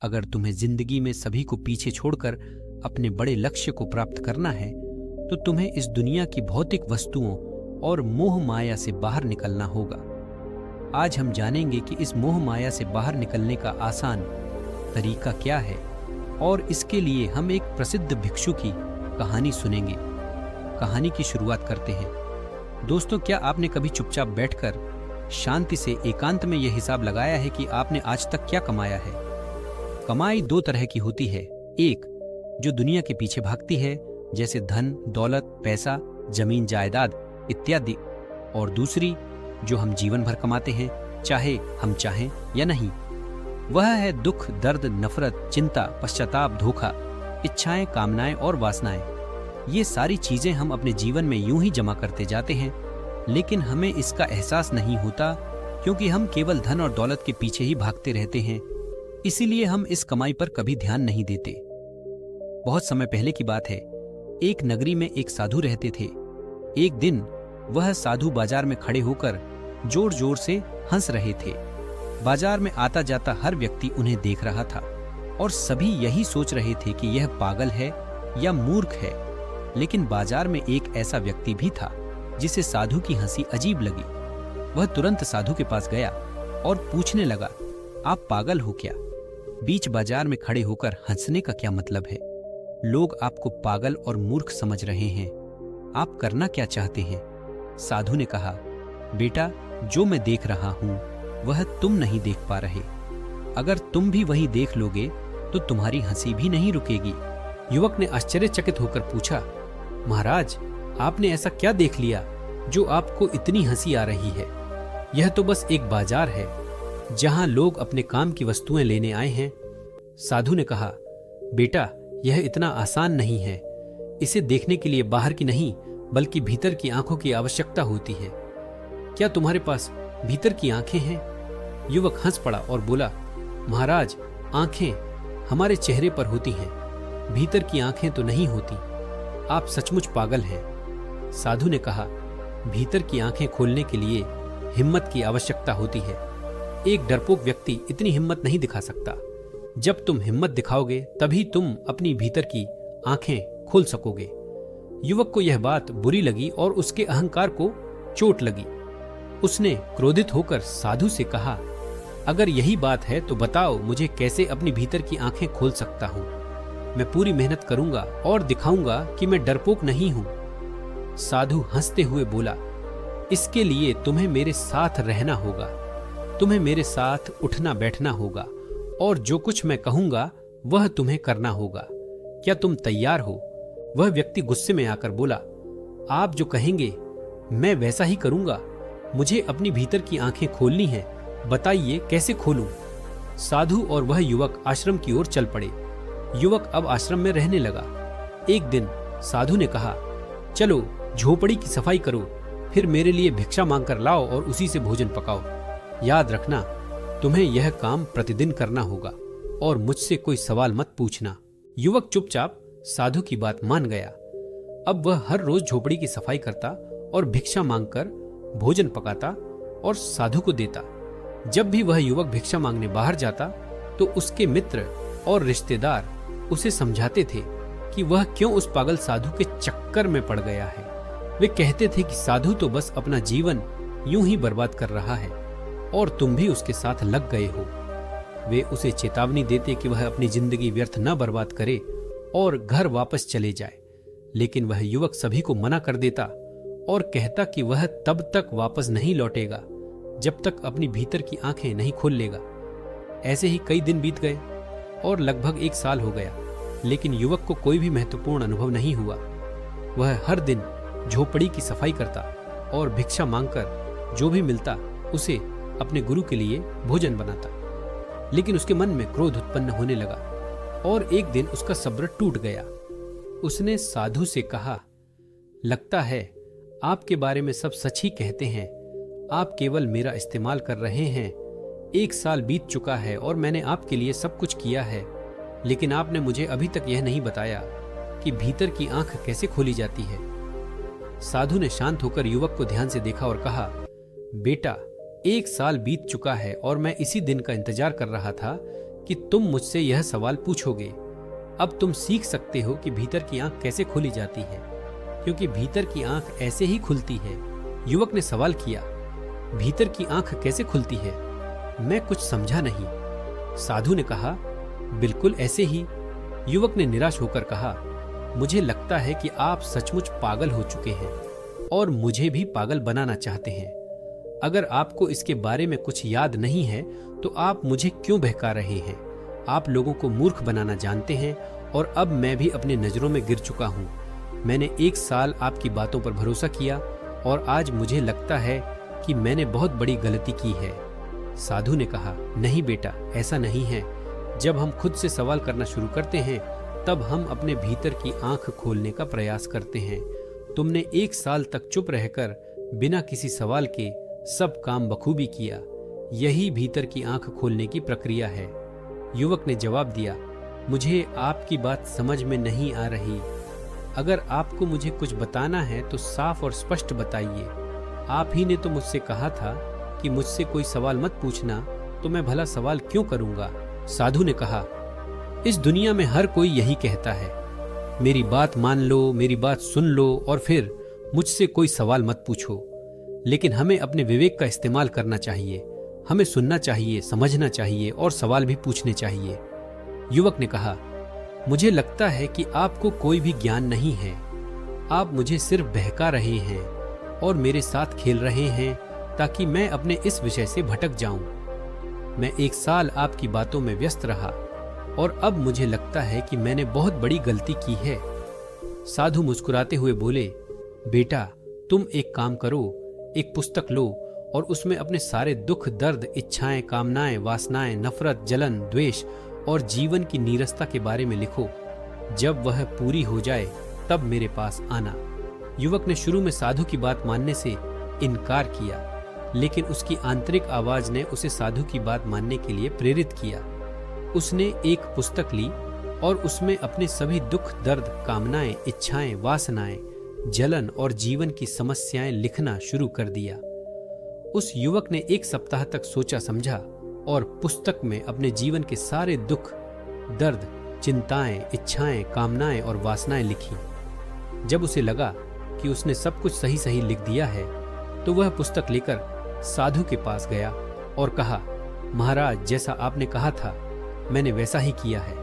अगर तुम्हें जिंदगी में सभी को पीछे छोड़कर अपने बड़े लक्ष्य को प्राप्त करना है तो तुम्हें इस दुनिया की भौतिक वस्तुओं और मोह माया से बाहर निकलना होगा। आज हम जानेंगे कि इस मोह माया से बाहर निकलने का आसान तरीका क्या है और इसके लिए हम एक प्रसिद्ध भिक्षु की कहानी सुनेंगे। कहानी की शुरुआत करते हैं। दोस्तों, क्या आपने कभी चुपचाप बैठकर शांति से एकांत में यह हिसाब लगाया है कि आपने आज तक क्या कमाया है? कमाई दो तरह की होती है। एक जो दुनिया के पीछे भागती है, जैसे धन, दौलत, पैसा, जमीन जायदाद इत्यादि, और दूसरी जो हम जीवन भर कमाते हैं, चाहे हम चाहें या नहीं। वह है दुख, दर्द, नफरत, चिंता, पश्चाताप, धोखा, इच्छाएं, कामनाएं और वासनाएं। ये सारी चीजें हम अपने जीवन में यूं ही जमा करते जाते हैं, लेकिन हमें इसका एहसास नहीं होता क्योंकि हम केवल धन और दौलत के पीछे ही भागते रहते हैं। इसीलिए हम इस कमाई पर कभी ध्यान नहीं देते। बहुत समय पहले की बात है। एक नगरी में एक साधु रहते थे। एक दिन वह साधु बाजार में खड़े होकर जोर जोर से हंस रहे थे। बाजार में आता जाता हर व्यक्ति उन्हें देख रहा था और सभी यही सोच रहे थे कि यह पागल है या मूर्ख है। लेकिन बाजार में एक ऐसा व्यक्ति भी था जिसे साधु की हंसी अजीब लगी। वह तुरंत साधु के पास गया और पूछने लगा, आप पागल हो क्या? बीच बाजार में खड़े होकर हंसने का क्या मतलब है? लोग आपको पागल और मूर्ख समझ रहे हैं। आप करना क्या चाहते हैं? साधु ने कहा, बेटा, जो मैं देख रहा हूं वह तुम नहीं देख पा रहे। अगर तुम भी वही देख लोगे तो तुम्हारी हंसी भी नहीं रुकेगी। युवक ने आश्चर्यचकित होकर पूछा, महाराज, आपने ऐसा क्या देख लिया जो आपको इतनी हंसी आ रही है? यह तो बस एक बाजार है जहां लोग अपने काम की वस्तुएं लेने आए हैं। साधु ने कहा, बेटा, यह इतना आसान नहीं है। इसे देखने के लिए बाहर की नहीं बल्कि भीतर की आंखों की आवश्यकता होती है। क्या तुम्हारे पास भीतर की आंखें हैं? युवक हंस पड़ा और बोला, महाराज, आंखें हमारे चेहरे पर होती हैं, भीतर की आंखें तो नहीं होती। आप सचमुच पागल हैं। साधु ने कहा, भीतर की आंखें खोलने के लिए हिम्मत की आवश्यकता होती है। एक डरपोक व्यक्ति इतनी हिम्मत नहीं दिखा सकता। जब तुम हिम्मत दिखाओगे तभी तुम अपनी भीतर की आंखें खोल सकोगे। युवक को यह बात बुरी लगी और उसके अहंकार को चोट लगी। उसने क्रोधित होकर साधु से कहा, अगर यही बात है तो बताओ मुझे कैसे अपनी भीतर की आंखें खोल सकता हूं। मैं पूरी मेहनत करूंगा और दिखाऊंगा कि मैं डरपोक नहीं हूं। साधु हंसते हुए बोला, इसके लिए तुम्हें मेरे साथ रहना होगा। तुम्हें मेरे साथ उठना बैठना होगा और जो कुछ मैं कहूंगा वह तुम्हें करना होगा। क्या तुम तैयार हो? वह व्यक्ति गुस्से में आकर बोला, आप जो कहेंगे मैं वैसा ही करूंगा। मुझे अपनी भीतर की आंखें खोलनी है, बताइए कैसे खोलूं? साधु और वह युवक आश्रम की ओर चल पड़े। युवक अब आश्रम में रहने लगा। एक दिन साधु ने कहा, चलो झोपड़ी की सफाई करो, फिर मेरे लिए भिक्षा मांगकर लाओ और उसी से भोजन पकाओ। याद रखना, तुम्हें यह काम प्रतिदिन करना होगा और मुझसे कोई सवाल मत पूछना। युवक चुपचाप साधु की बात मान गया। अब वह हर रोज झोपड़ी की सफाई करता और भिक्षा मांगकर भोजन पकाता और साधु को देता। जब भी वह युवक भिक्षा मांगने बाहर जाता तो उसके मित्र और रिश्तेदार उसे समझाते थे कि वह क्यों उस पागल साधु के चक्कर में पड़ गया है। वे कहते थे कि साधु तो बस अपना जीवन यूं ही बर्बाद कर रहा है और तुम भी उसके साथ लग गए हो। वे उसे चेतावनी देते कि वह अपनी जिंदगी व्यर्थ न बर्बाद करे और घर वापस चले जाए, लेकिन वह युवक सभी को मना कर देता और कहता कि वह तब तक वापस नहीं लौटेगा जब तक अपनी भीतर की आंखें नहीं खोल लेगा। ऐसे ही कई दिन बीत गए और लगभग 1 साल हो गया, लेकिन युवक को कोई भी महत्वपूर्ण अनुभव नहीं हुआ। वह हर दिन झोपड़ी की सफाई करता और भिक्षा मांगकर जो भी मिलता उसे अपने गुरु के लिए भोजन बनाता। लेकिन उसके मन में क्रोध उत्पन्न होने लगा और एक दिन उसका सब्र टूट गया। उसने साधु से कहा, लगता है आपके बारे में सब सच ही कहते हैं। आप केवल मेरा इस्तेमाल कर रहे हैं। 1 साल बीत चुका है और मैंने आपके लिए सब कुछ किया है, लेकिन आपने मुझे अभी तक यह नहीं बताया कि भीतर की आंख कैसे खोली जाती है। साधु ने शांत होकर युवक को ध्यान से देखा और कहा, बेटा, 1 साल बीत चुका है और मैं इसी दिन का इंतजार कर रहा था कि तुम मुझसे यह सवाल पूछोगे। अब तुम सीख सकते हो कि भीतर की आंख कैसे खोली जाती है, क्योंकि भीतर की आंख ऐसे ही खुलती है। युवक ने सवाल किया, भीतर की आंख कैसे खुलती है? मैं कुछ समझा नहीं। साधु ने कहा, बिल्कुल ऐसे ही। युवक ने निराश होकर कहा, मुझे लगता है कि आप सचमुच पागल हो चुके हैं और मुझे भी पागल बनाना चाहते हैं। अगर आपको इसके बारे में कुछ याद नहीं है तो आप मुझे क्यों बहका रहे हैं? आप लोगों को मूर्ख बनाना जानते हैं और अब मैं भी अपने नजरों में गिर चुका हूं। मैंने 1 साल आपकी बातों पर भरोसा किया और आज मुझे लगता है कि मैंने बहुत बड़ी गलती की है। साधु ने कहा, नहीं बेटा, ऐसा नहीं है। जब हम खुद से सवाल करना शुरू करते हैं तब हम अपने भीतर की आंख खोलने का प्रयास करते हैं। तुमने 1 साल तक चुप रहकर बिना किसी सवाल के सब काम बखूबी किया। यही भीतर की आंख खोलने की प्रक्रिया है। युवक ने जवाब दिया, मुझे आपकी बात समझ में नहीं आ रही। अगर आपको मुझे कुछ बताना है तो साफ और स्पष्ट बताइए। आप ही ने तो मुझसे कहा था कि मुझसे कोई सवाल मत पूछना, तो मैं भला सवाल क्यों करूंगा? साधु ने कहा, इस दुनिया में हर कोई यही कहता है, मेरी बात मान लो, मेरी बात सुन लो और फिर मुझसे कोई सवाल मत पूछो। लेकिन हमें अपने विवेक का इस्तेमाल करना चाहिए। हमें सुनना चाहिए, समझना चाहिए और सवाल भी पूछने चाहिए। युवक ने कहा, मुझे लगता है कि आपको कोई भी ज्ञान नहीं है। आप मुझे सिर्फ बहका रहे हैं और मेरे साथ खेल रहे हैं ताकि मैं अपने इस विषय से भटक जाऊं। मैं 1 साल आपकी बातों में व्यस्त रहा और अब मुझे लगता है कि मैंने बहुत बड़ी गलती की है। साधु मुस्कुराते हुए बोले, बेटा, तुम एक काम करो, एक पुस्तक लो और उसमें अपने सारे दुख, दर्द, इच्छाएं, कामनाएं, वासनाएं, नफरत, जलन, द्वेष और जीवन की नीरसता के बारे में लिखो। जब वह पूरी हो जाए तब मेरे पास आना। युवक ने शुरू में साधु की बात मानने से इनकार किया, लेकिन उसकी आंतरिक आवाज ने उसे साधु की बात मानने के लिए प्रेरित किया। उसने एक पुस्तक ली और उसमें अपने सभी दुख, दर्द, कामनाएं, इच्छाएं, वासनाएं, जलन और जीवन की समस्याएं लिखना शुरू कर दिया। उस युवक ने 1 सप्ताह तक सोचा समझा और पुस्तक में अपने जीवन के सारे दुख, दर्द, चिंताएं, इच्छाएं, कामनाएं और वासनाएं लिखी। जब उसे लगा कि उसने सब कुछ सही सही लिख दिया है तो वह पुस्तक लेकर साधु के पास गया और कहा, महाराज, जैसा आपने कहा था मैंने वैसा ही किया है।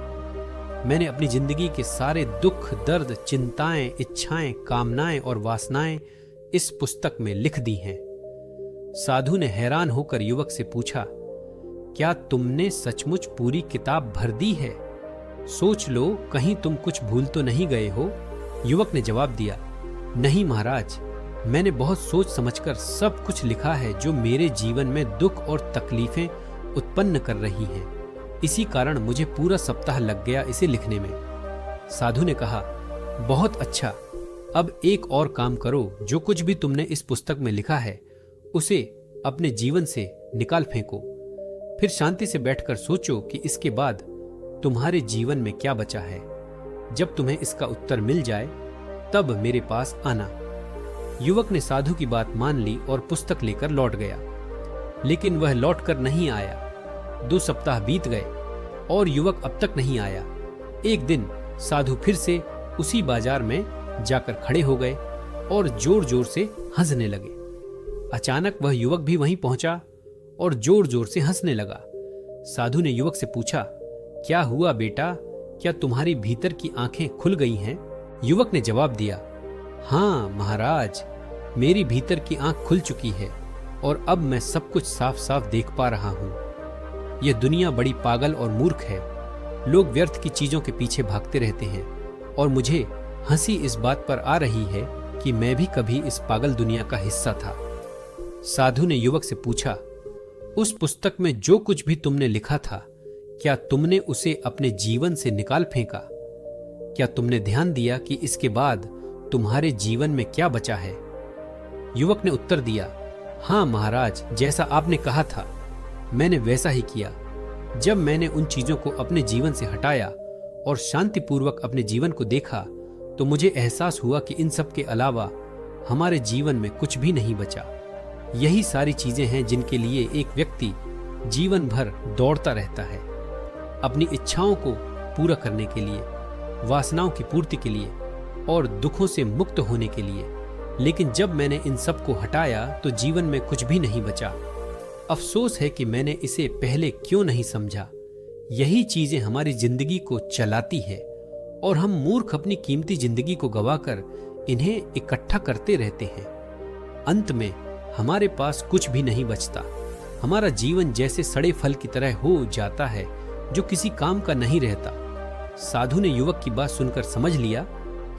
मैंने अपनी जिंदगी के सारे दुख, दर्द, चिंताएं, इच्छाएं, कामनाएं और वासनाएं इस पुस्तक में लिख दी हैं। साधु ने हैरान होकर युवक से पूछा, क्या तुमने सचमुच पूरी किताब भर दी है? सोच लो, कहीं तुम कुछ भूल तो नहीं गए हो? युवक ने जवाब दिया, नहीं महाराज, मैंने बहुत सोच समझकर सब कुछ लिखा है जो मेरे जीवन में दुख और तकलीफें उत्पन्न कर रही हैं। इसी कारण मुझे पूरा सप्ताह लग गया इसे लिखने में। साधु ने कहा, बहुत अच्छा, अब एक और काम करो। जो कुछ भी तुमने इस पुस्तक में लिखा है उसे अपने जीवन से निकाल फेंको। फिर शांति से बैठकर सोचो कि इसके बाद तुम्हारे जीवन में क्या बचा है। जब तुम्हें इसका उत्तर मिल जाए तब मेरे पास आना। युवक ने साधु की बात मान ली और पुस्तक लेकर लौट गया, लेकिन वह लौटकर नहीं आया। 2 सप्ताह बीत गए और युवक अब तक नहीं आया। एक दिन साधु फिर से उसी बाजार में जाकर खड़े हो गए और जोर जोर से हंसने लगे। अचानक वह युवक भी वहीं पहुंचा और जोर जोर से हंसने लगा। साधु ने युवक से पूछा, क्या हुआ बेटा? क्या तुम्हारी भीतर की आंखें खुल गई हैं? युवक ने जवाब दिया, हाँ महाराज, मेरी भीतर की आंख खुल चुकी है और अब मैं सब कुछ साफ साफ देख पा रहा हूं। यह दुनिया बड़ी पागल और मूर्ख है। लोग व्यर्थ की चीजों के पीछे भागते रहते हैं और मुझे हंसी इस बात पर आ रही है कि मैं भी कभी इस पागल दुनिया का हिस्सा था। साधु ने युवक से पूछा, उस पुस्तक में जो कुछ भी तुमने लिखा था, क्या तुमने उसे अपने जीवन से निकाल फेंका? क्या तुमने ध्यान दिया कि इसके बाद तुम्हारे जीवन में क्या बचा है? युवक ने उत्तर दिया, हाँ महाराज, जैसा आपने कहा था मैंने वैसा ही किया। जब मैंने उन चीजों को अपने जीवन से हटाया और शांतिपूर्वक अपने जीवन को देखा तो मुझे एहसास हुआ कि इन सब के अलावा हमारे जीवन में कुछ भी नहीं बचा। यही सारी चीजें हैं जिनके लिए एक व्यक्ति जीवन भर दौड़ता रहता है अपनी इच्छाओं को पूरा करने के लिए, वासनाओं की पूर्ति के लिए और दुखों से मुक्त होने के लिए। लेकिन जब मैंने इन सब को हटाया तो जीवन में कुछ भी नहीं बचा। अफसोस है कि मैंने इसे पहले क्यों नहीं समझा। यही चीजें हमारी जिंदगी को चलाती है और हम मूर्ख अपनी कीमती जिंदगी को गवाकर इन्हें इकट्ठा करते रहते हैं। अंत में हमारे पास कुछ भी नहीं बचता। हमारा जीवन जैसे सड़े फल की तरह हो जाता है जो किसी काम का नहीं रहता। साधु ने युवक की बात सुनकर समझ लिया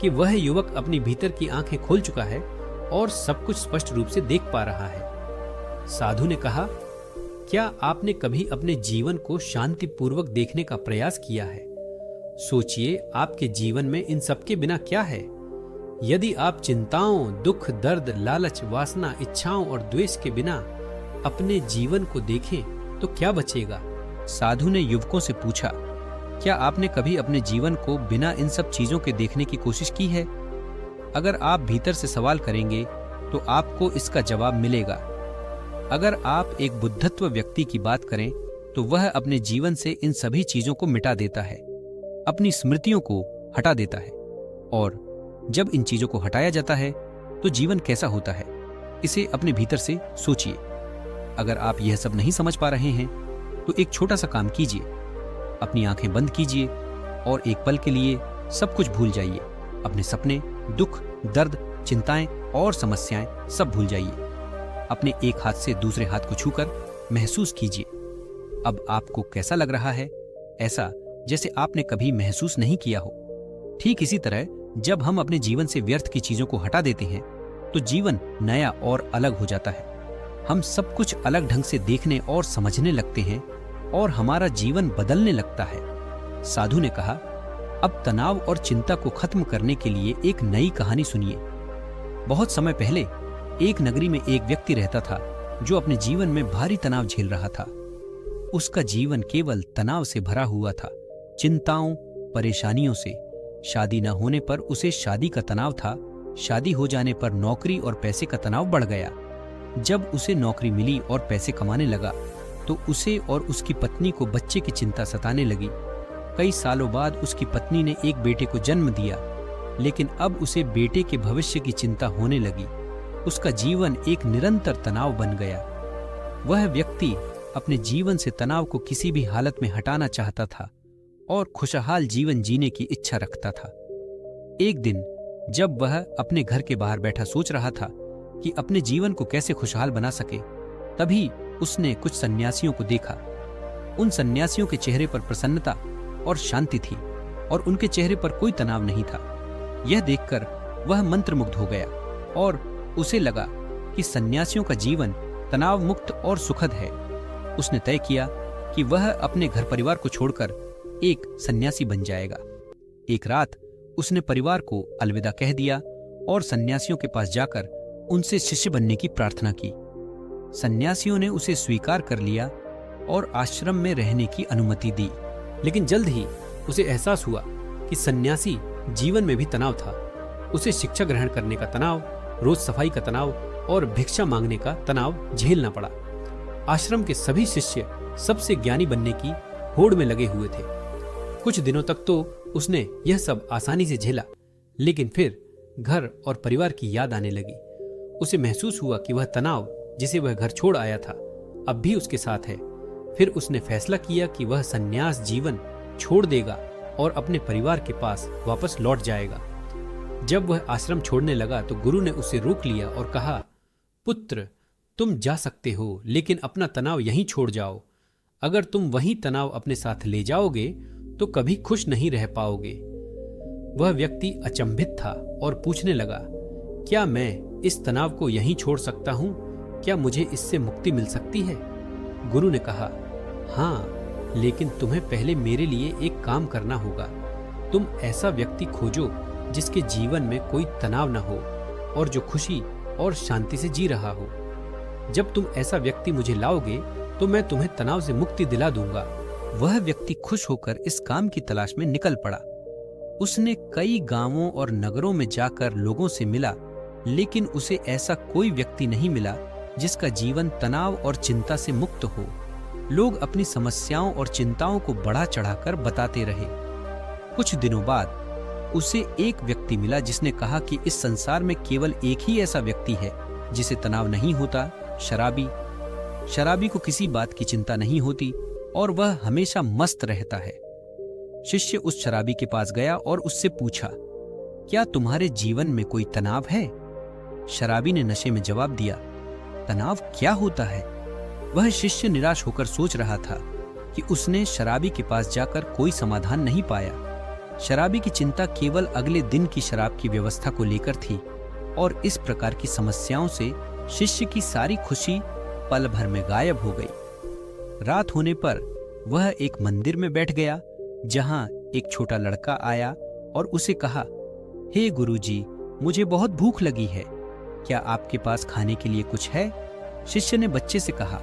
कि वह युवक अपनी भीतर की आंखें खोल चुका है और सब कुछ स्पष्ट रूप से देख पा रहा है। साधु ने कहा, क्या आपने कभी अपने जीवन को शांतिपूर्वक देखने का प्रयास किया है? सोचिए, आपके जीवन में इन सबके बिना क्या है? यदि आप चिंताओं, दुख, दर्द, लालच, वासना, इच्छाओं और द्वेष के बिना अपने जीवन को देखें तो क्या बचेगा? साधु ने युवकों से पूछा, क्या आपने कभी अपने जीवन को बिना इन सब चीजों के देखने की कोशिश की है? अगर आप भीतर से सवाल करेंगे तो आपको इसका जवाब मिलेगा। अगर आप एक बुद्धत्व व्यक्ति की बात करें तो वह अपने जीवन से इन सभी चीजों को मिटा देता है, अपनी स्मृतियों को हटा देता है। और जब इन चीजों को हटाया जाता है तो जीवन कैसा होता है, इसे अपने भीतर से सोचिए। अगर आप यह सब नहीं समझ पा रहे हैं तो एक छोटा सा काम कीजिए, अपनी आंखें बंद कीजिए और एक पल के लिए सब कुछ भूल जाइए। अपने सपने, दुख, दर्द, चिंताएं और समस्याएं सब भूल जाइए। अपने एक हाथ से दूसरे हाथ को छूकर महसूस कीजिए। अब आपको कैसा लग रहा है? ऐसा जैसे आपने कभी महसूस नहीं किया हो। ठीक इसी तरह जब हम अपने जीवन से व्यर्थ की चीजों को हटा देते हैं तो जीवन नया और अलग हो जाता है। हम सब कुछ अलग ढंग से देखने और समझने लगते हैं और हमारा जीवन बदलने लगता है। साधु ने कहा, अब तनाव और चिंता को खत्म करने के लिए एक नई कहानी सुनिए। बहुत समय पहले एक नगरी में एक व्यक्ति रहता था जो अपने जीवन में भारी तनाव झेल रहा था। उसका जीवन केवल तनाव से भरा हुआ था, चिंताओं, परेशानियों से। शादी न होने पर उसे शादी का तनाव था, शादी हो जाने पर नौकरी और पैसे का तनाव बढ़ गया। जब उसे नौकरी मिली और पैसे कमाने लगा तो उसे और उसकी पत्नी को बच्चे की चिंता सताने लगी। कई सालों बाद उसकी पत्नी ने एक बेटे को जन्म दिया, लेकिन अब उसे बेटे के भविष्य की चिंता होने लगी। उसका जीवन एक निरंतर तनाव बन गया। वह व्यक्ति अपने जीवन से तनाव को किसी भी हालत में हटाना चाहता था और खुशहाल जीवन जीने की इच्छा रखता था। एक दिन जब वह अपने घर के बाहर बैठा सोच रहा था कि अपने जीवन को कैसे खुशहाल बना सके, तभी उसने कुछ सन्यासियों को देखा। उन सन्यासियों के चेहरे पर प्रसन्नता और शांति थी और उनके चेहरे पर कोई तनाव नहीं था। यह देखकर वह मंत्रमुग्ध हो गया और उसे लगा कि सन्यासियों का जीवन तनाव मुक्त और सुखद है। उसने तय किया कि वह अपने घर परिवार को छोड़कर एक सन्यासी बन जाएगा। एक रात उसने परिवार को अलविदा कह दिया और सन्यासियों के पास जाकर उनसे शिष्य बनने की प्रार्थना की। सन्यासियों ने उसे स्वीकार कर लिया और आश्रम में रहने की अनुमति दी। लेकिन जल्द ही उसे एहसास हुआ कि सन्यासी जीवन में भी तनाव था। उसे शिक्षा ग्रहण करने का तनाव, रोज सफाई का तनाव और भिक्षा मांगने का तनाव झेलना पड़ा। आश्रम के सभी शिष्य सबसे ज्ञानी बनने की होड़ में लगे हुए थे। कुछ दिनों तक तो उसने यह सब आसानी से झेला, लेकिन फिर घर और परिवार की याद आने लगी। उसे महसूस हुआ कि वह तनाव जिसे वह घर छोड़ आया था अब भी उसके साथ है। फिर उसने फैसला किया कि वह सन्यास जीवन छोड़ देगा और अपने परिवार के पास वापस लौट जाएगा। जब वह आश्रम छोड़ने लगा तो गुरु ने उसे रोक लिया और कहा, पुत्र, तुम जा सकते हो, लेकिन अपना तनाव यहीं छोड़ जाओ। अगर तुम वही तनाव अपने साथ ले जाओगे तो कभी खुश नहीं रह पाओगे। वह व्यक्ति अचंभित था और पूछने लगा, क्या मैं इस तनाव को यहीं छोड़ सकता हूं? क्या मुझे इससे मुक्ति मिल सकती है? गुरु ने कहा, हाँ, लेकिन तुम्हें पहले मेरे लिए एक काम करना होगा। तुम ऐसा व्यक्ति खोजो जिसके जीवन में कोई तनाव न हो और जो खुशी और शांति से जी रहा हो। जब तुम ऐसा व्यक्ति मुझे लाओगे तो मैं तुम्हें तनाव से मुक्ति दिला दूंगा। वह व्यक्ति खुश होकर इस काम की तलाश में निकल पड़ा। उसने कई गांवों और नगरों में जाकर लोगों से मिला, लेकिन उसे ऐसा कोई व्यक्ति नहीं मिला जिसका जीवन तनाव और चिंता से मुक्त हो। लोग अपनी समस्याओं और चिंताओं को बढ़ा चढ़ाकर बताते रहे। कुछ दिनों बाद उसे एक व्यक्ति मिला जिसने कहा कि इस संसार में केवल एक ही ऐसा व्यक्ति है जिसे तनाव नहीं होता, शराबी। शराबी को किसी बात की चिंता नहीं होती और वह हमेशा मस्त रहता है। शिष्य उस शराबी के पास गया और उससे पूछा, क्या तुम्हारे जीवन में कोई तनाव है? शराबी ने नशे में जवाब दिया, तनाव क्या होता है? वह शिष्य निराश होकर सोच रहा था कि उसने शराबी के पास जाकर कोई समाधान नहीं पाया। शराबी की चिंता केवल अगले दिन की शराब की व्यवस्था को लेकर थी और इस प्रकार की समस्याओं से शिष्य की सारी खुशी पल भर में गायब हो गई। रात होने पर वह एक मंदिर में बैठ गया जहां एक छोटा लड़का आया और उसे कहा, हे गुरुजी, मुझे बहुत भूख लगी है, क्या आपके पास खाने के लिए कुछ है? शिष्य ने बच्चे से कहा,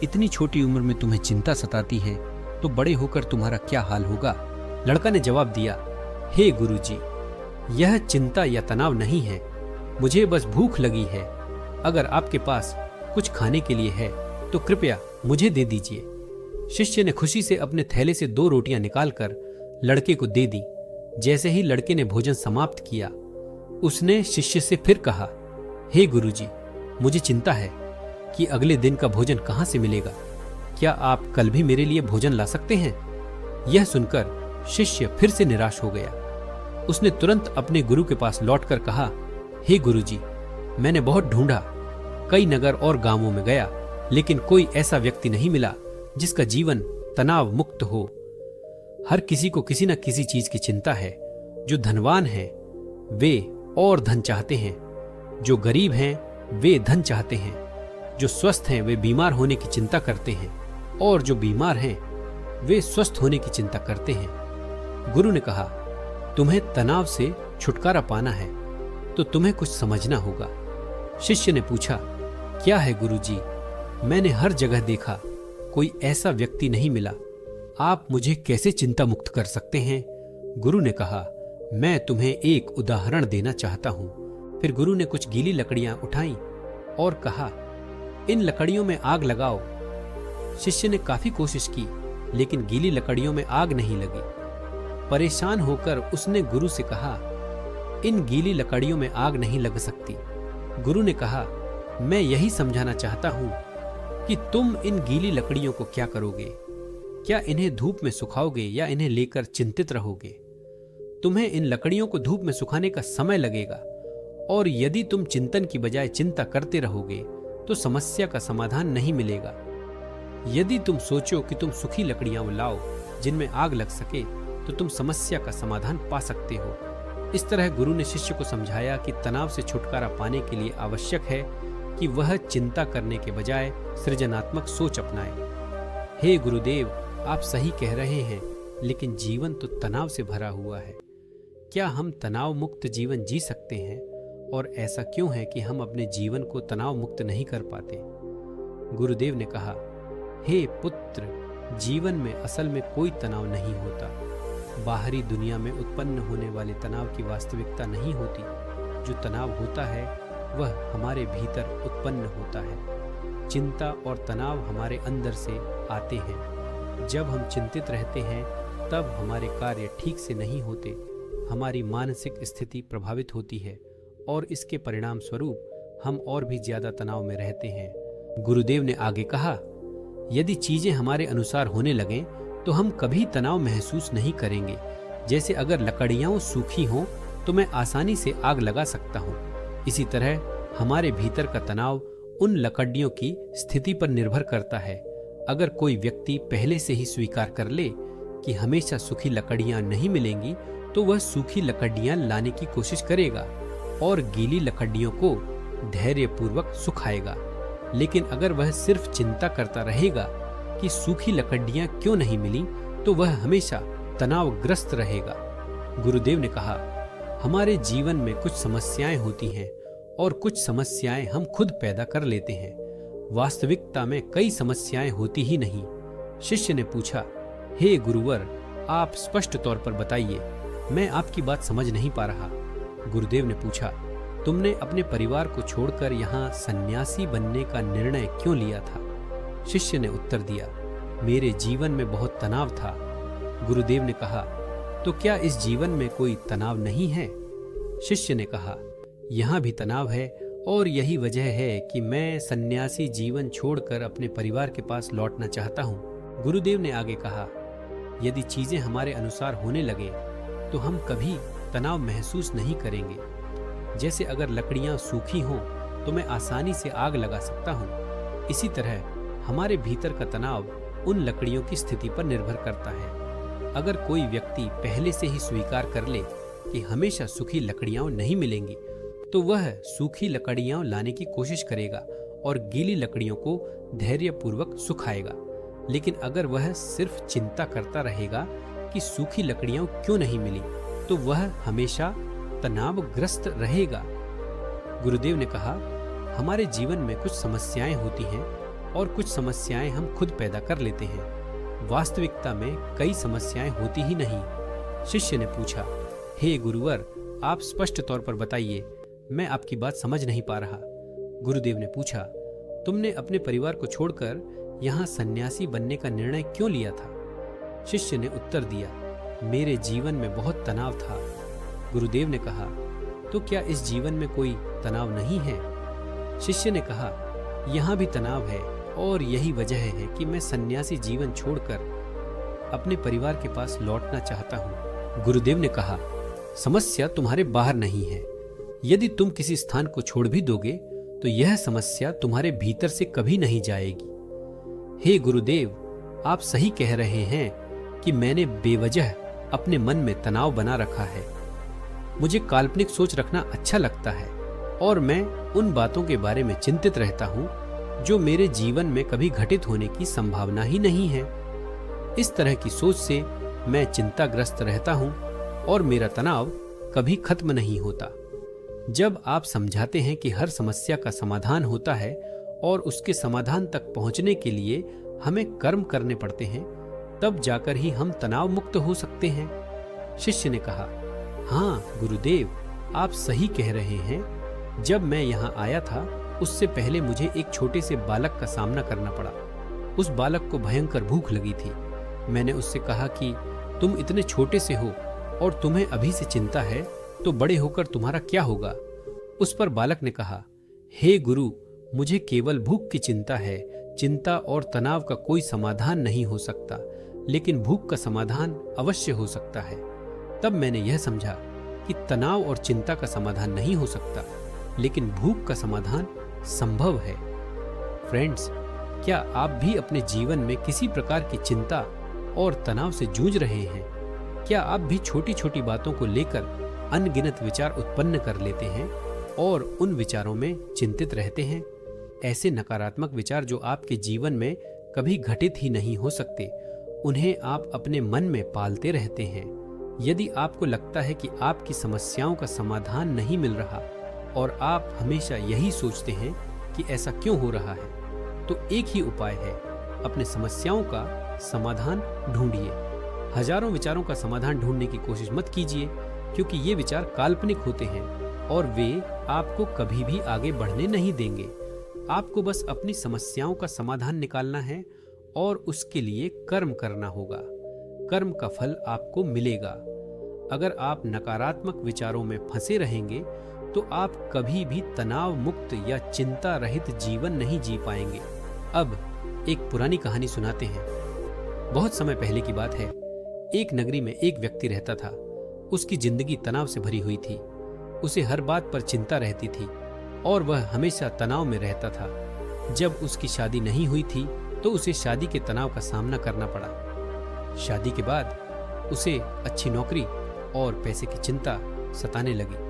इतनी छोटी उम्र में तुम्हें चिंता सताती है तो बड़े होकर तुम्हारा क्या हाल होगा? लड़का ने जवाब दिया, हे गुरुजी, यह चिंता या तनाव नहीं है, मुझे बस भूख लगी है। अगर आपके पास कुछ खाने के लिए है तो कृपया मुझे दे दीजिए। शिष्य ने खुशी से अपने थैले से 2 रोटियां निकालकर लड़के को दे दी। जैसे ही लड़के ने भोजन समाप्त किया, उसने शिष्य से फिर कहा, हे गुरुजी, मुझे चिंता है कि अगले दिन का भोजन कहां से मिलेगा। क्या आप कल भी मेरे लिए भोजन ला सकते हैं? यह सुनकर शिष्य फिर से निराश हो गया। उसने तुरंत अपने गुरु के पास लौटकर कहा, हे गुरुजी, मैंने बहुत ढूंढा, कई नगर और गांवों में गया, लेकिन कोई ऐसा व्यक्ति नहीं मिला जिसका जीवन तनाव मुक्त हो। हर किसी को किसी न किसी चीज की चिंता है। जो धनवान हैं वे और धन चाहते हैं, जो गरीब हैं वे धन चाहते हैं, जो स्वस्थ हैं वे बीमार होने की चिंता करते हैं और जो बीमार हैं वे स्वस्थ होने की चिंता करते हैं। गुरु ने कहा, तुम्हें तनाव से छुटकारा पाना है तो तुम्हें कुछ समझना होगा। शिष्य ने पूछा, क्या है गुरुजी? मैंने हर जगह देखा, कोई ऐसा व्यक्ति नहीं मिला, आप मुझे कैसे चिंता मुक्त कर सकते हैं? गुरु ने कहा, मैं तुम्हें एक उदाहरण देना चाहता हूं। फिर गुरु ने कुछ गीली लकड़ियां उठाई और कहा, इन लकड़ियों में आग लगाओ। शिष्य ने काफी कोशिश की लेकिन गीली लकड़ियों में आग नहीं लगी। परेशान होकर उसने गुरु से कहा, इन गीली लकड़ियों में आग नहीं लग सकती। गुरु ने कहा, मैं यही समझाना चाहता हूं कि तुम इन गीली लकड़ियों को क्या करोगे? क्या इन्हें धूप में सुखाओगे या इन्हें लेकर चिंतित रहोगे? तुम्हें इन लकड़ियों को धूप में सुखाने का समय लगेगा और यदि तुम चिंतन की बजाय चिंता करते रहोगे तो समस्या का समाधान नहीं मिलेगा। यदि तुम सोचो कि तुम सूखी लकड़ियां लाओ जिनमें आग लग सके तो तुम समस्या का समाधान पा सकते हो। इस तरह गुरु ने शिष्य को समझाया कि तनाव से छुटकारा पाने के लिए आवश्यक है कि वह चिंता करने के बजाय सृजनात्मक सोच अपनाए। हे गुरुदेव, आप सही कह रहे हैं, लेकिन जीवन तो तनाव से भरा हुआ है। क्या हम तनाव मुक्त जीवन जी सकते हैं? और ऐसा क्यों है कि हम अपने जीवन को तनाव मुक्त नहीं कर पाते? गुरुदेव ने कहा, हे पुत्र, जीवन में असल में कोई तनाव नहीं होता। बाहरी दुनिया में उत्पन्न होने वाले तनाव की वास्तविकता नहीं होती। जो तनाव होता है वह हमारे भीतर उत्पन्न होता है। चिंता और तनाव हमारे अंदर से आते हैं। जब हम चिंतित रहते हैं तब हमारे कार्य ठीक से नहीं होते, हमारी मानसिक स्थिति प्रभावित होती है और इसके परिणाम स्वरूप हम और भी ज्यादा तनाव में रहते हैं। गुरुदेव ने आगे कहा, यदि चीजें हमारे अनुसार होने लगें तो हम कभी तनाव महसूस नहीं करेंगे। जैसे अगर लकड़ियां सूखी हों तो मैं आसानी से आग लगा सकता हूं, इसी तरह हमारे भीतर का तनाव उन लकड़ियों की स्थिति पर निर्भर करता है। अगर कोई व्यक्ति पहले से ही स्वीकार कर ले कि हमेशा सूखी लकड़ियां नहीं मिलेंगी तो वह सूखी लकड़ियां लाने की कोशिश करेगा और गीली लकड़ियों को धैर्यपूर्वक सुखाएगा। लेकिन अगर वह सिर्फ चिंता करता रहेगा कि सूखी लकड़ियां क्यों नहीं मिली तो वह हमेशा तनावग्रस्त रहेगा। गुरुदेव ने कहा, हमारे जीवन में कुछ समस्याएं होती हैं और कुछ समस्याएं हम खुद पैदा कर लेते हैं। वास्तविकता में कई समस्याएं होती ही नहीं। शिष्य ने पूछा, हे गुरुवर, आप स्पष्ट तौर पर बताइए, मैं आपकी बात समझ नहीं पा रहा। गुरुदेव ने पूछा, तुमने अपने परिवार को छोड़कर यहाँ सन्यासी बनने का निर्णय क्यों लिया था? शिष्य ने उत्तर दिया, मेरे जीवन में बहुत तनाव था। गुरुदेव ने कहा, तो क्या इस जीवन में कोई तनाव नहीं है? शिष्य ने कहा, यहाँ भी तनाव है और यही वजह है कि मैं सन्यासी जीवन छोड़कर अपने परिवार के पास लौटना चाहता हूँ। गुरुदेव ने आगे कहा, यदि चीजें हमारे अनुसार होने लगे तो हम कभी तनाव महसूस नहीं करेंगे। जैसे अगर लकड़ियां सूखी हों तो मैं आसानी से आग लगा सकता हूँ, इसी तरह हमारे भीतर का तनाव उन लकड़ियों की स्थिति पर निर्भर करता है। अगर कोई व्यक्ति पहले से ही स्वीकार कर ले कि हमेशा सूखी लकड़ियां नहीं मिलेंगी, तो वह सूखी लकड़ियां लाने की कोशिश करेगा और गीली लकड़ियों को धैर्यपूर्वक सुखाएगा। लेकिन अगर वह सिर्फ चिंता करता रहेगा कि सूखी लकड़ियां क्यों नहीं मिली, तो वह हमेशा तनावग्रस्त रहेगा। गुरुदेव ने कहा, हमारे जीवन में कुछ समस्याएं होती हैं और कुछ समस्याएं हम खुद पैदा कर लेते हैं। वास्तविकता में कई समस्याएं होती ही नहीं। शिष्य ने पूछा, हे गुरुवर, आप स्पष्ट तौर पर बताइए, मैं आपकी बात समझ नहीं पा रहा। गुरुदेव ने पूछा, तुमने अपने परिवार को छोड़कर यहाँ सन्यासी बनने का निर्णय क्यों लिया था? शिष्य ने उत्तर दिया, मेरे जीवन में बहुत तनाव था। गुरुदेव ने कहा, तो क्या इस जीवन में कोई तनाव नहीं है? शिष्य ने कहा, यहाँ भी तनाव है और यही वजह है कि मैं सन्यासी जीवन छोड़कर अपने परिवार के पास लौटना चाहता हूँ। गुरुदेव ने कहा, समस्या तुम्हारे बाहर नहीं है। यदि तुम किसी स्थान को छोड़ भी दोगे तो यह समस्या तुम्हारे भीतर से कभी नहीं जाएगी। हे गुरुदेव, आप सही कह रहे हैं कि मैंने बेवजह अपने मन में तनाव बना रखा है। मुझे काल्पनिक सोच रखना अच्छा लगता है और मैं उन बातों के बारे में चिंतित रहता हूँ जो मेरे जीवन में कभी घटित होने की संभावना ही नहीं है। इस तरह की सोच से मैं चिंताग्रस्त रहता हूँ और मेरा तनाव कभी खत्म नहीं होता। जब आप समझाते हैं कि हर समस्या का समाधान होता है और उसके समाधान तक पहुंचने के लिए हमें कर्म करने पड़ते हैं, तब जाकर ही हम तनाव मुक्त हो सकते हैं। शिष्य ने कहा, हाँ गुरुदेव, आप सही कह रहे हैं। जब मैं यहाँ आया था उससे पहले मुझे एक छोटे से बालक का सामना करना पड़ा। उस बालक को भयंकर भूख लगी थी। मैंने उससे कहा कि तुम इतने छोटे से हो और तुम्हें अभी से चिंता है, तो बड़े होकर तुम्हारा क्या होगा? उस पर बालक ने कहा, हे गुरु, मुझे केवल भूख की चिंता है। चिंता और तनाव का कोई समाधान नहीं हो सकता, लेकिन भूख का समाधान अवश्य हो सकता है। तब मैंने यह समझा कि तनाव और चिंता का समाधान नहीं हो सकता, लेकिन भूख का समाधान संभव है। फ्रेंड्स, क्या आप भी अपने जीवन में किसी प्रकार की चिंता और तनाव से जूझ रहे हैं? क्या आप भी छोटी छोटी बातों को लेकर अनगिनत विचार उत्पन्न कर लेते हैं और उन विचारों में चिंतित रहते हैं? ऐसे नकारात्मक विचार जो आपके जीवन में कभी घटित ही नहीं हो सकते, उन्हें आप अपने मन में पालते रहते हैं। यदि आपको लगता है कि आपकी समस्याओं का समाधान नहीं मिल रहा और आप हमेशा यही सोचते हैं कि ऐसा क्यों हो रहा है, तो एक ही उपाय है, अपने समस्याओं का समाधान ढूंढिए। हजारों विचारों का समाधान ढूंढने की कोशिश मत कीजिए, क्योंकि ये विचार काल्पनिक होते हैं और वे आपको कभी भी आगे बढ़ने नहीं देंगे। आपको बस अपनी समस्याओं का समाधान निकालना है और उसके लिए कर्म करना होगा। कर्म का फल आपको मिलेगा। अगर आप नकारात्मक विचारों में फंसे रहेंगे तो आप कभी भी तनाव मुक्त या चिंता रहित जीवन नहीं जी पाएंगे। अब एक पुरानी कहानी सुनाते हैं। बहुत समय पहले की बात है। एक नगरी में एक व्यक्ति रहता था। उसकी जिंदगी तनाव से भरी हुई थी। उसे हर बात पर चिंता रहती थी और वह हमेशा तनाव में रहता था। जब उसकी शादी नहीं हुई थी तो उसे शादी के तनाव का सामना करना पड़ा। शादी के बाद उसे अच्छी नौकरी और पैसे की चिंता सताने लगी।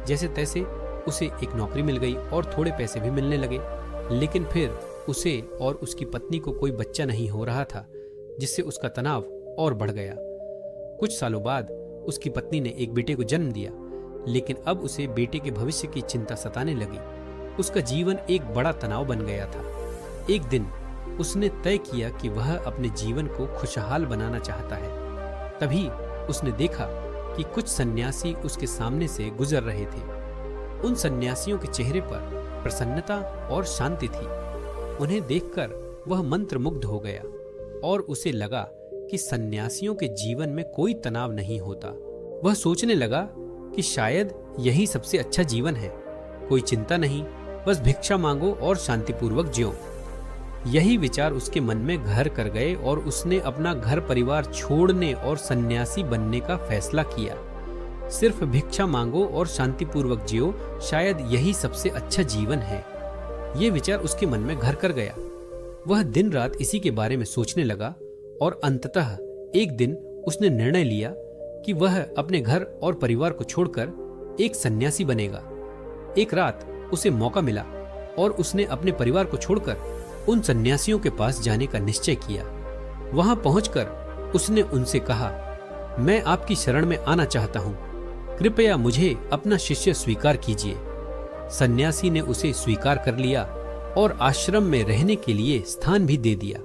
जैसे तैसे उसे एक नौकरी मिल गई और थोड़े पैसे भी मिलने लगे, लेकिन फिर उसे और उसकी पत्नी को कोई बच्चा नहीं हो रहा था, जिससे उसका तनाव और बढ़ गया। कुछ सालों बाद उसकी पत्नी ने एक बेटे को जन्म दिया, लेकिन अब उसे बेटे के भविष्य की चिंता सताने लगी। उसका जीवन एक बड़ा तनाव बन गया था। एक दिन उसने तय किया कि वह अपने जीवन को खुशहाल बनाना चाहता है। तभी उसने देखा कि कुछ सन्यासी उसके सामने से गुजर रहे थे। उन सन्यासियों के चेहरे पर प्रसन्नता और शांति थी। उन्हें देखकर वह मंत्रमुग्ध हो गया। और उसे लगा कि सन्यासियों के जीवन में कोई तनाव नहीं होता। वह सोचने लगा कि शायद यही सबसे अच्छा जीवन है, कोई चिंता नहीं, बस भिक्षा मांगो और शांतिपूर्वक जियो। यही विचार उसके मन में घर कर गए और उसने अपना घर परिवार छोड़ने और सन्यासी बनने का फैसला किया। सिर्फ भिक्षा मांगो और शांतिपूर्वक जियो, शायद यही सबसे अच्छा जीवन है। ये विचार उसके मन में घर कर गया। वह दिन रात इसी के बारे में सोचने लगा और अंततः एक दिन उसने निर्णय लिया कि वह अपने घर और परिवार को छोड़कर एक सन्यासी बनेगा। एक रात उसे मौका मिला और उसने अपने परिवार को छोड़कर उन सन्यासियों के पास जाने का निश्चय किया। वहां पहुंचकर उसने उनसे कहा, मैं आपकी शरण में आना चाहता हूं, कृपया मुझे अपना शिष्य स्वीकार कीजिए। सन्यासी ने उसे स्वीकार कर लिया और आश्रम में रहने के लिए स्थान भी दे दिया।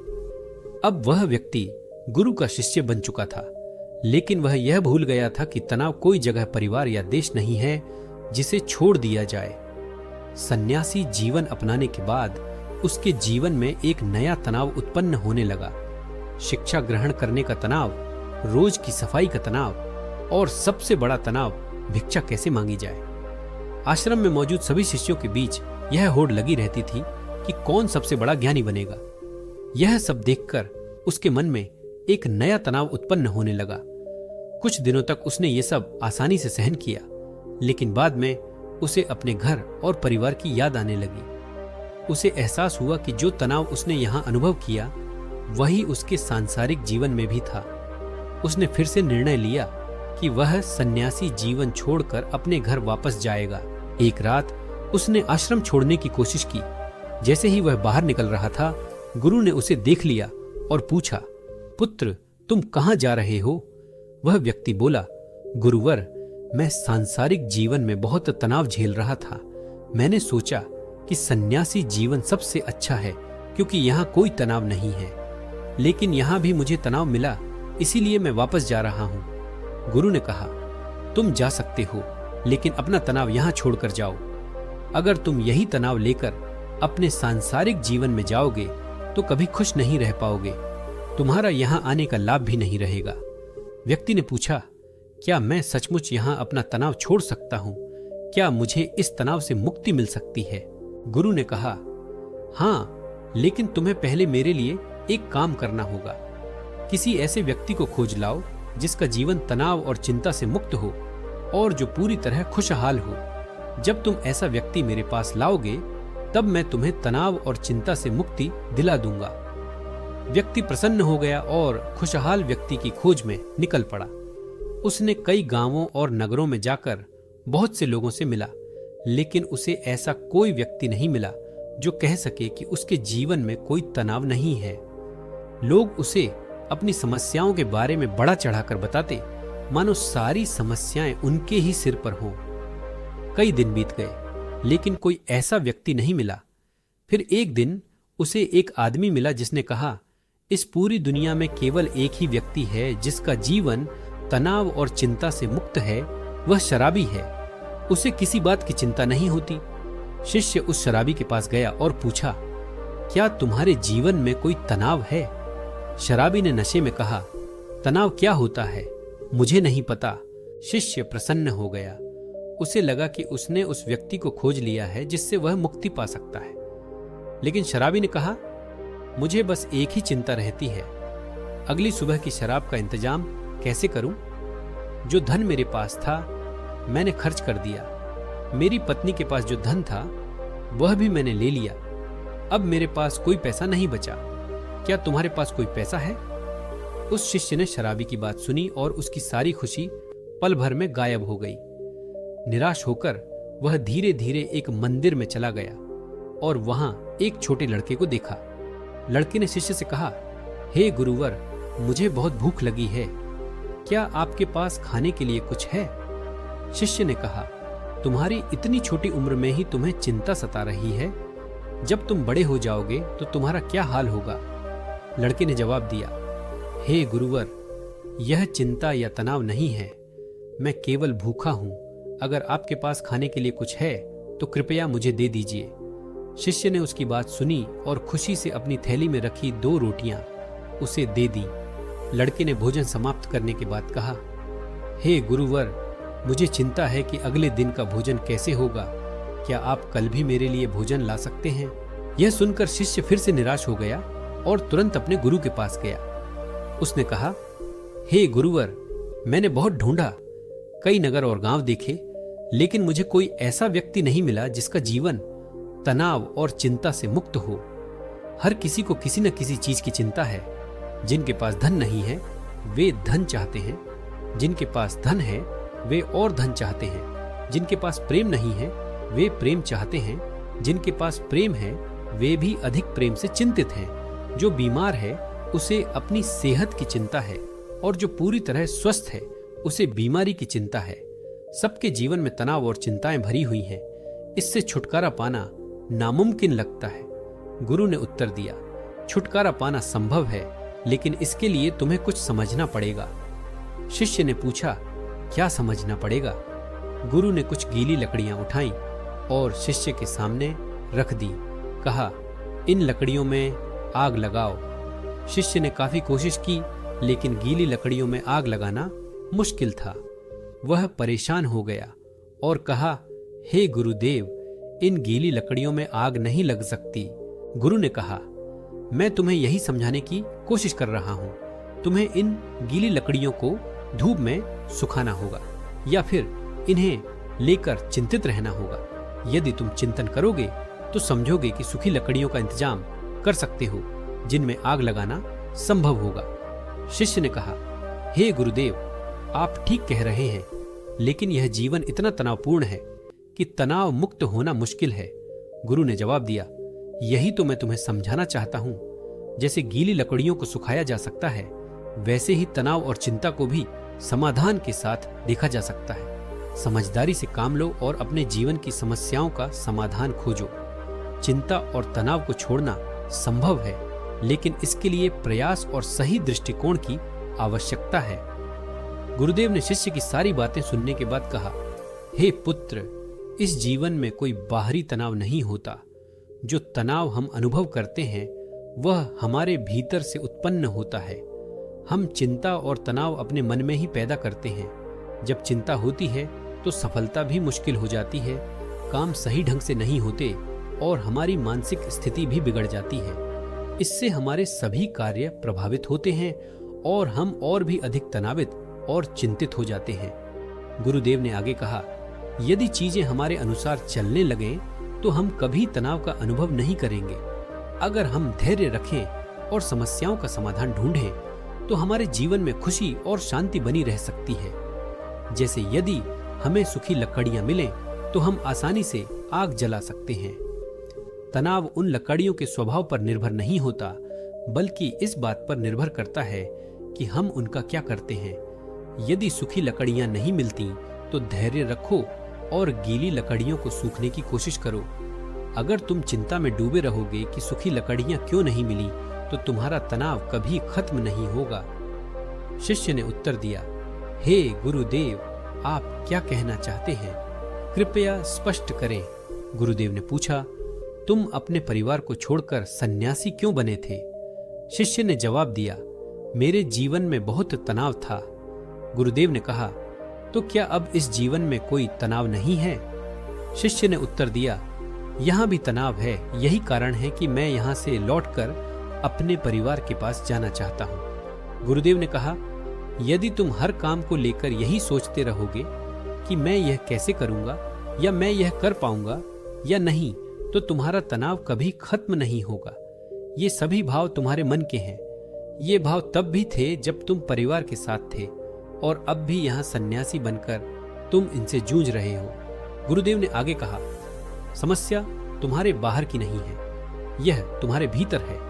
अब वह व्यक्ति गुरु का शिष्य बन चुका था, लेकिन वह यह भूल गया था कि तनाव कोई जगह, परिवार या देश नहीं है जिसे छोड़ दिया जाए। सन्यासी जीवन अपनाने के बाद उसके जीवन में एक नया तनाव उत्पन्न होने लगा। शिक्षा ग्रहण करने का तनाव, रोज की सफाई का तनाव और सबसे बड़ा तनाव, भिक्षा कैसे मांगी जाए। आश्रम में मौजूद सभी शिष्यों के बीच यह होड़ लगी रहती थी कि कौन सबसे बड़ा ज्ञानी बनेगा। यह सब देखकर उसके मन में एक नया तनाव उत्पन्न होने लगा। कुछ दिनों तक उसने ये सब आसानी से सहन किया, लेकिन बाद में उसे अपने घर और परिवार की याद आने लगी। उसे एहसास हुआ कि जो तनाव उसने यहां अनुभव किया वही उसके सांसारिक जीवन में भी था। उसने फिर से निर्णय लिया कि वह सन्यासी जीवन छोड़कर अपने घर वापस जाएगा। एक रात उसने आश्रम छोड़ने की कोशिश की। जैसे ही वह बाहर निकल रहा था, गुरु ने उसे देख लिया और पूछा, पुत्र, तुम कहां जा रहे हो? वह व्यक्ति बोला, गुरुवर, मैं सांसारिक जीवन में बहुत तनाव झेल रहा था। मैंने सोचा कि सन्यासी जीवन सबसे अच्छा है क्योंकि यहाँ कोई तनाव नहीं है, लेकिन यहाँ भी मुझे तनाव मिला, इसीलिए मैं वापस जा रहा हूँ। गुरु ने कहा, तुम जा सकते हो, लेकिन अपना तनाव यहाँ छोड़कर जाओ। अगर तुम यही तनाव लेकर अपने सांसारिक जीवन में जाओगे तो कभी खुश नहीं रह पाओगे, तुम्हारा यहाँ आने का लाभ भी नहीं रहेगा। व्यक्ति ने पूछा, क्या मैं सचमुच यहाँ अपना तनाव छोड़ सकता हूँ? क्या मुझे इस तनाव से मुक्ति मिल सकती है? गुरु ने कहा, हाँ, लेकिन तुम्हें पहले मेरे लिए एक काम करना होगा। किसी ऐसे व्यक्ति को खोज लाओ जिसका जीवन तनाव और चिंता से मुक्त हो और जो पूरी तरह खुशहाल हो। जब तुम ऐसा व्यक्ति मेरे पास लाओगे तब मैं तुम्हें तनाव और चिंता से मुक्ति दिला दूंगा। व्यक्ति प्रसन्न हो गया और खुशहाल व्यक्ति की खोज में निकल पड़ा। उसने कई गांवों और नगरों में जाकर बहुत से लोगों से मिला, लेकिन उसे ऐसा कोई व्यक्ति नहीं मिला जो कह सके कि उसके जीवन में कोई तनाव नहीं है। लोग उसे अपनी समस्याओं के बारे में बढ़ा चढ़ाकर बताते, मानो सारी समस्याएं उनके ही सिर पर हों। कई दिन बीत गए, लेकिन कोई ऐसा व्यक्ति नहीं मिला। फिर एक दिन उसे एक आदमी मिला जिसने कहा, इस पूरी दुनिया में केवल एक ही व्यक्ति है जिसका जीवन तनाव और चिंता से मुक्त है, वह शराबी है। उसे किसी बात की चिंता नहीं होती। शिष्य उस शराबी के पास गया और पूछा, क्या तुम्हारे जीवन में कोई तनाव है? शराबी ने नशे में कहा, तनाव क्या होता है? मुझे नहीं पता। शिष्य प्रसन्न हो गया। उसे लगा कि उसने उस व्यक्ति को खोज लिया है जिससे वह मुक्ति पा सकता है। लेकिन शराबी ने कहा, मुझे बस एक ही चिंता रहती है, अगली सुबह की शराब का इंतजाम कैसे करूं? जो धन मेरे पास था मैंने खर्च कर दिया। मेरी पत्नी के पास जो धन था वह भी मैंने ले लिया। अब मेरे पास कोई पैसा नहीं बचा। क्या तुम्हारे पास कोई पैसा है? उस शिष्य ने शराबी की बात सुनी और उसकी सारी खुशी पल भर में गायब हो गई। निराश होकर वह धीरे धीरे एक मंदिर में चला गया और वहां एक छोटे लड़के को देखा। लड़के ने शिष्य से कहा, हे गुरुवर, मुझे बहुत भूख लगी है, क्या आपके पास खाने के लिए कुछ है? शिष्य ने कहा, तुम्हारी इतनी छोटी उम्र में ही तुम्हें चिंता सता रही है, जब तुम बड़े हो जाओगे तो तुम्हारा क्या हाल होगा? लड़के ने जवाब दिया, हे गुरुवर, यह चिंता या तनाव नहीं है, मैं केवल भूखा हूं। अगर आपके पास खाने के लिए कुछ है तो कृपया मुझे दे दीजिए। शिष्य ने उसकी बात सुनी और खुशी से अपनी थैली में रखी 2 रोटियां उसे दे दी। लड़के ने भोजन समाप्त करने के बाद कहा, हे गुरुवर, मुझे चिंता है कि अगले दिन का भोजन कैसे होगा। क्या आप कल भी मेरे लिए भोजन ला सकते हैं? यह सुनकर शिष्य फिर से निराश हो गया और तुरंत अपने गुरु के पास गया। उसने कहा, हे गुरुवर, मैंने बहुत ढूंढा, कई नगर और गांव देखे, लेकिन मुझे कोई ऐसा व्यक्ति नहीं मिला जिसका जीवन तनाव और चिंता से मुक्त हो। हर किसी को किसी न किसी चीज की चिंता है। जिनके पास धन नहीं है वे धन चाहते हैं, जिनके पास धन है वे और धन चाहते हैं, जिनके पास प्रेम नहीं है वे प्रेम चाहते हैं, जिनके पास प्रेम है वे भी अधिक प्रेम से चिंतित हैं। जो बीमार है उसे अपनी सेहत की चिंता है और जो पूरी तरह स्वस्थ है उसे बीमारी की चिंता है। सबके जीवन में तनाव और चिंताएं भरी हुई हैं। इससे छुटकारा पाना नामुमकिन लगता है। गुरु ने उत्तर दिया, छुटकारा पाना संभव है, लेकिन इसके लिए तुम्हें कुछ समझना पड़ेगा। शिष्य ने पूछा, क्या समझना पड़ेगा? गुरु ने कुछ गीली लकड़ियां उठाई और शिष्य के सामने रख दी। कहा, इन लकड़ियों में आग लगाओ। शिष्य ने काफी कोशिश की, लेकिन गीली लकड़ियों में आग लगाना मुश्किल था। वह परेशान हो गया और कहा, हे गुरुदेव, इन गीली लकड़ियों में आग नहीं लग सकती। गुरु ने कहा, मैं तुम्हें यही समझाने की कोशिश कर रहा हूं। तुम्हें इन गीली लकड़ियों को धूप में सुखाना होगा या फिर इन्हें लेकर चिंतित रहना होगा। यदि तुम चिंतन करोगे तो समझोगे कि सूखी लकड़ियों का इंतजाम कर सकते हो, जिनमें आग लगाना संभव होगा। शिष्य ने कहा, हे गुरुदेव, आप ठीक कह रहे हैं, लेकिन यह जीवन इतना तनावपूर्ण है कि तनाव मुक्त होना मुश्किल है। गुरु ने जवाब दिया, यही तो मैं तुम्हें समझाना चाहता हूं। जैसे गीली लकड़ियों को सुखाया जा सकता है, वैसे ही तनाव और चिंता को भी समाधान के साथ देखा जा सकता है। समझदारी से काम लो और अपने जीवन की समस्याओं का समाधान खोजो। चिंता और तनाव को छोड़ना संभव है, लेकिन इसके लिए प्रयास और सही दृष्टिकोण की आवश्यकता है। गुरुदेव ने शिष्य की सारी बातें सुनने के बाद कहा, हे पुत्र, इस जीवन में कोई बाहरी तनाव नहीं होता। जो तनाव हम अनुभव करते हैं वह हमारे भीतर से उत्पन्न होता है। हम चिंता और तनाव अपने मन में ही पैदा करते हैं। जब चिंता होती है तो सफलता भी मुश्किल हो जाती है, काम सही ढंग से नहीं होते और हमारी मानसिक स्थिति भी बिगड़ जाती है। इससे हमारे सभी कार्य प्रभावित होते हैं और हम और भी अधिक तनावित और चिंतित हो जाते हैं। गुरुदेव ने आगे कहा, यदि चीजें हमारे अनुसार चलने लगें तो हम कभी तनाव का अनुभव नहीं करेंगे। अगर हम धैर्य रखें और समस्याओं का समाधान ढूंढें तो हमारे जीवन में खुशी और शांति बनी रह सकती है। जैसे यदि हमें सूखी लकड़ियां मिलें तो हम आसानी से आग जला सकते हैं। तनाव उन लकड़ियों के स्वभाव पर निर्भर नहीं होता, बल्कि इस बात पर निर्भर करता है कि हम उनका क्या करते हैं। यदि सूखी लकड़ियां नहीं मिलती तो धैर्य रखो और गीली लकड़ियों को सूखने की कोशिश करो। अगर तुम चिंता में डूबे रहोगे कि सूखी लकड़ियां क्यों नहीं मिली, तो तुम्हारा तनाव कभी खत्म नहीं होगा। शिष्य ने उत्तर दिया, हे गुरुदेव, आप क्या कहना चाहते हैं? कृपया स्पष्ट करें। गुरुदेव ने पूछा, तुम अपने परिवार को छोड़कर सन्यासी क्यों बने थे? शिष्य ने जवाब दिया, मेरे जीवन में बहुत तनाव था। गुरुदेव ने कहा, तो क्या अब इस जीवन में कोई तनाव नहीं है? शिष्य ने उत्तर दिया, यहाँ भी तनाव है। यही कारण है कि मैं यहाँ से लौटकर अपने परिवार के पास जाना चाहता हूँ। गुरुदेव ने कहा, यदि तुम हर काम को लेकर यही सोचते रहोगे कि मैं यह कैसे करूँगा या मैं यह कर पाऊंगा या नहीं, तो तुम्हारा तनाव कभी खत्म नहीं होगा। ये सभी भाव तुम्हारे मन के हैं। ये भाव तब भी थे जब तुम परिवार के साथ थे, और अब भी यहाँ सन्यासी बनकर तुम इनसे जूझ रहे हो। गुरुदेव ने आगे कहा, समस्या तुम्हारे बाहर की नहीं है, यह तुम्हारे भीतर है।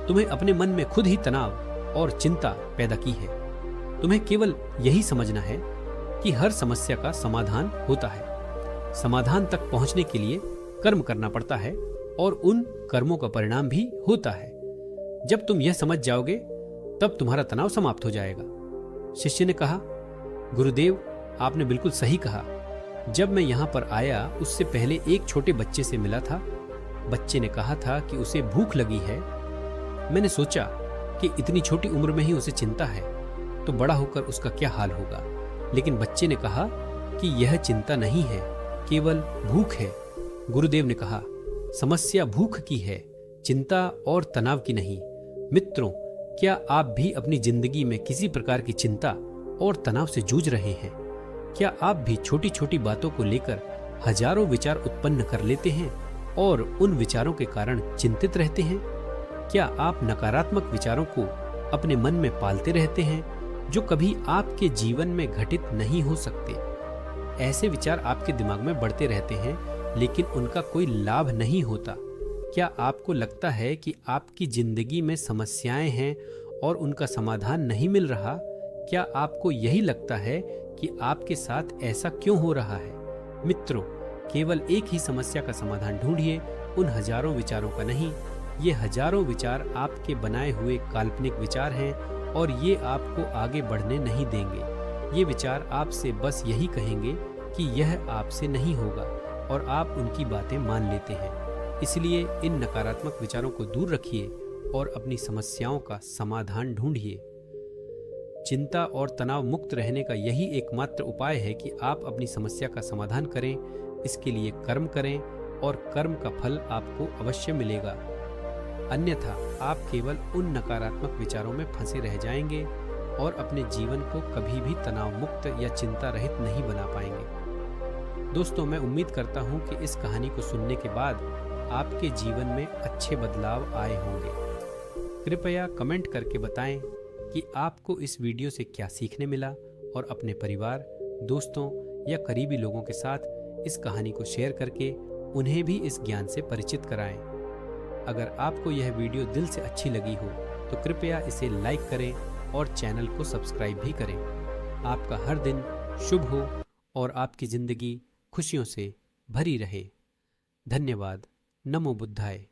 तुम्हें अपने मन में खुद ही तनाव और चिंता पैदा की है। तुम्हें केवल यही समझना है कि हर समस्या का समाधान होता है। समाधान तक पहुंचने के लिए कर्म करना पड़ता है और उन कर्मों का परिणाम भी होता है। जब तुम यह समझ जाओगे तब तुम्हारा तनाव समाप्त हो जाएगा। शिष्य ने कहा, गुरुदेव, आपने बिल्कुल सही कहा। जब मैं यहाँ पर आया उससे पहले एक छोटे बच्चे से मिला था। बच्चे ने कहा था कि उसे भूख लगी है। मैंने सोचा कि इतनी छोटी उम्र में ही उसे चिंता है, तो बड़ा होकर उसका क्या हाल होगा। लेकिन बच्चे ने कहा कि यह चिंता नहीं है, केवल भूख है। गुरुदेव ने कहा, समस्या भूख की है, चिंता और तनाव की नहीं। मित्रों, क्या आप भी अपनी जिंदगी में किसी प्रकार की चिंता और तनाव से जूझ रहे हैं? क्या आप भी छोटी छोटी बातों को लेकर हजारों विचार उत्पन्न कर लेते हैं और उन विचारों के कारण चिंतित रहते हैं? क्या आप नकारात्मक विचारों को अपने मन में पालते रहते हैं जो कभी आपके जीवन में घटित नहीं हो सकते? ऐसे विचार आपके दिमाग में बढ़ते रहते हैं, लेकिन उनका कोई लाभ नहीं होता। क्या आपको लगता है कि आपकी जिंदगी में समस्याएं हैं और उनका समाधान नहीं मिल रहा? क्या आपको यही लगता है कि आपके साथ ऐसा क्यों हो रहा है? मित्रों, केवल एक ही समस्या का समाधान ढूंढिए, उन हजारों विचारों का नहीं। ये हजारों विचार आपके बनाए हुए काल्पनिक विचार हैं और ये आपको आगे बढ़ने नहीं देंगे। ये विचार आपसे बस यही कहेंगे कि यह आपसे नहीं होगा और आप उनकी बातें मान लेते हैं। इसलिए इन नकारात्मक विचारों को दूर रखिए और अपनी समस्याओं का समाधान ढूंढिए। चिंता और तनाव मुक्त रहने का यही एकमात्र उपाय है कि आप अपनी समस्या का समाधान करें, इसके लिए कर्म करें और कर्म का फल आपको अवश्य मिलेगा। अन्यथा आप केवल उन नकारात्मक विचारों में फंसे रह जाएंगे और अपने जीवन को कभी भी तनाव मुक्त या चिंता रहित नहीं बना पाएंगे। दोस्तों, मैं उम्मीद करता हूं कि इस कहानी को सुनने के बाद आपके जीवन में अच्छे बदलाव आए होंगे। कृपया कमेंट करके बताएं कि आपको इस वीडियो से क्या सीखने मिला और अपने परिवार, दोस्तों या करीबी लोगों के साथ इस कहानी को शेयर करके उन्हें भी इस ज्ञान से परिचित कराएं। अगर आपको यह वीडियो दिल से अच्छी लगी हो तो कृपया इसे लाइक करें और चैनल को सब्सक्राइब भी करें। आपका हर दिन शुभ हो और आपकी जिंदगी खुशियों से भरी रहे। धन्यवाद। नमो बुद्धाय।